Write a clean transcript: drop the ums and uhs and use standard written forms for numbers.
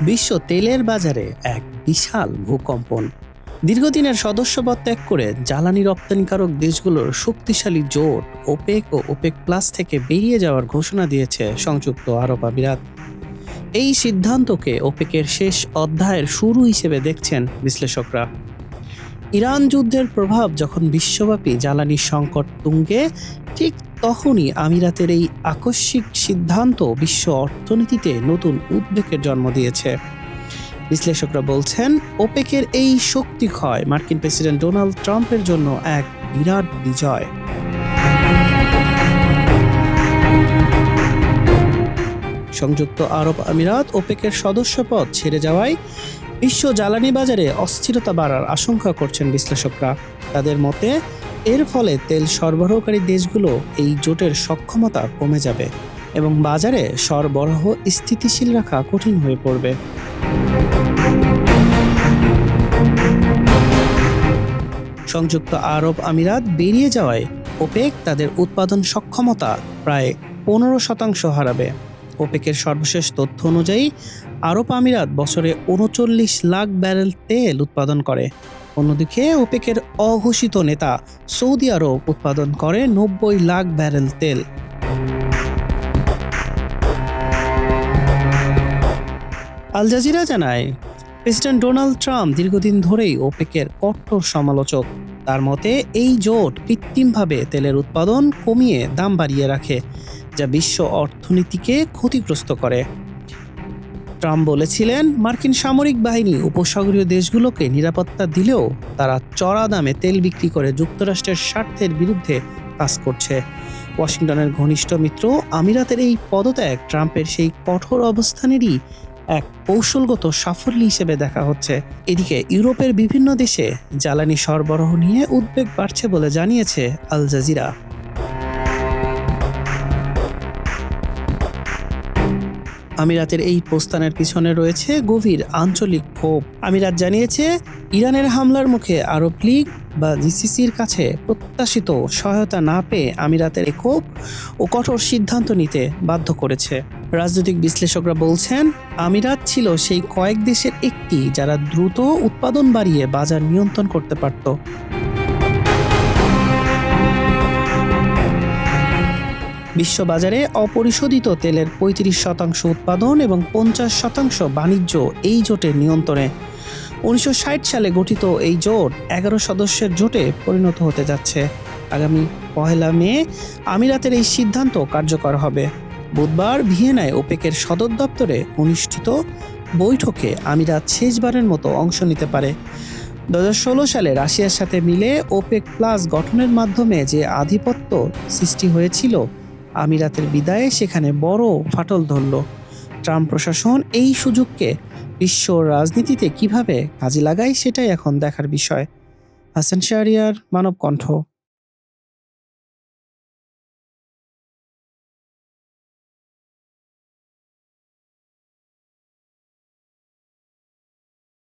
বিশ্ব তেলের বাজারে এক বিশাল ভূকম্পন। দীর্ঘদিনের সদস্যপদ ত্যাগ করে জ্বালানি রপ্তানিকারক দেশগুলোর শক্তিশালী জোট ওপেক ও ওপেক প্লাস থেকে বেরিয়ে যাওয়ার ঘোষণা দিয়েছে সংযুক্ত আরব আমিরাত। এই সিদ্ধান্তকে ওপেকের শেষ অধ্যায়ের শুরু হিসেবে দেখছেন বিশ্লেষকরা। ইরান যুদ্ধের প্রভাব যখন বিশ্বব্যাপী জ্বালানি সংকট তুঙ্গে, ঠিক তখনই আমিরাতের এই আকস্মিক সিদ্ধান্ত বিশ্ব অর্থনীতিতে নতুন উদ্বেগের জন্ম দিয়েছে। বিশ্লেষকরা বলছেন, ওপেকের এই শক্তি ক্ষয় মার্কিন প্রেসিডেন্ট ডোনাল্ড ট্রাম্পের জন্য এক বিরাট বিজয়। সংযুক্ত আরব আমিরাত ওপেকের সদস্যপদ ছেড়ে যাওয়ায় বিশ্ব জ্বালানি বাজারে অস্থিরতা বাড়ার আশঙ্কা করছেন বিশ্লেষকরা। তাদের মতে এর ফলে তেল সরবরাহকারী দেশগুলো এই জোটের সক্ষমতা কমে যাবে এবং বাজারে সরবরাহ স্থিতিশীল রাখা কঠিন হয়ে পড়বে। সংযুক্ত আরব আমিরাত বেরিয়ে যাওয়ায় ওপেক তাদের উৎপাদন সক্ষমতা প্রায় 15% হারাবে। ওপেকের সর্বশেষ তথ্য অনুযায়ী আরব আমিরাত বছরে 39 লাখ ব্যারেল তেল উৎপাদন করে। অন্যদিকে ওপেকের অঘোষিত নেতা সৌদি আরব উৎপাদন করে 90 লাখ ব্যারেল তেল। আল জাজিরা জানায়, প্রেসিডেন্ট ডোনাল্ড ট্রাম্প দীর্ঘদিন ধরেই ওপেকের কঠোর সমালোচক। তার মতে এই জোট কৃত্রিমভাবে তেলের উৎপাদন কমিয়ে দাম বাড়িয়ে রাখে, যা বিশ্ব অর্থনীতিকে ক্ষতিগ্রস্ত করে। ট্রাম্প বলেছিলেন, মার্কিন সামরিক বাহিনী উপসাগরীয় দেশগুলোকে নিরাপত্তা দিলেও তারা চড়া দামে তেল বিক্রি করে যুক্তরাষ্ট্রের স্বার্থের বিরুদ্ধে কাজ করছে। ওয়াশিংটনের ঘনিষ্ঠ মিত্র আমিরাতের এই পদত্যাগ ট্রাম্পের সেই কঠোর অবস্থানেরই এক কৌশলগত সাফল্য হিসেবে দেখা হচ্ছে। এদিকে ইউরোপের বিভিন্ন দেশে জ্বালানি সরবরাহ নিয়ে উদ্বেগ বাড়ছে বলে জানিয়েছে আল জাজিরা। আমিরাতের এই প্রস্থানের পিছনে রয়েছে গভীর আঞ্চলিক ক্ষোভ। আমিরাত জানিয়েছে, ইরানের হামলার মুখে আরব লীগ বা জিসিসির কাছে প্রত্যাশিত সহায়তা না পেয়ে আমিরাতের ক্ষোভ ও কঠোর সিদ্ধান্ত নিতে বাধ্য করেছে। রাজনৈতিক বিশ্লেষকরা বলছেন, আমিরাত ছিল সেই কয়েক দেশের একটি যারা দ্রুত উৎপাদন বাড়িয়ে বাজার নিয়ন্ত্রণ করতে পারত। বিশ্ববাজারে অপরিশোধিত তেলের 35% উৎপাদন এবং 50% বাণিজ্য এই জোটের নিয়ন্ত্রণে। 1960 সালে গঠিত এই জোট 11 সদস্যের জোটে পরিণত হতে যাচ্ছে। আগামী 1 মে আমিরাতের এই সিদ্ধান্ত কার্যকর হবে। বুধবার ভিয়েনায় ওপেকের সদর দপ্তরে অনুষ্ঠিত বৈঠকে আমিরাত শেষবারের মতো অংশ নিতে পারে। 2016 সালে রাশিয়ার সাথে মিলে ওপেক প্লাস গঠনের মাধ্যমে যে আধিপত্য সৃষ্টি হয়েছিল, আমিরাতের বিদায়ে সেখানে বড় ফাটল ধরল। ট্রাম্প প্রশাসন এই সুযোগকে বিশ্ব রাজনীতিতে কিভাবে কাজে লাগায়, সেটাই এখন দেখার বিষয়। হাসান শাহরিয়ার, মানব কণ্ঠ।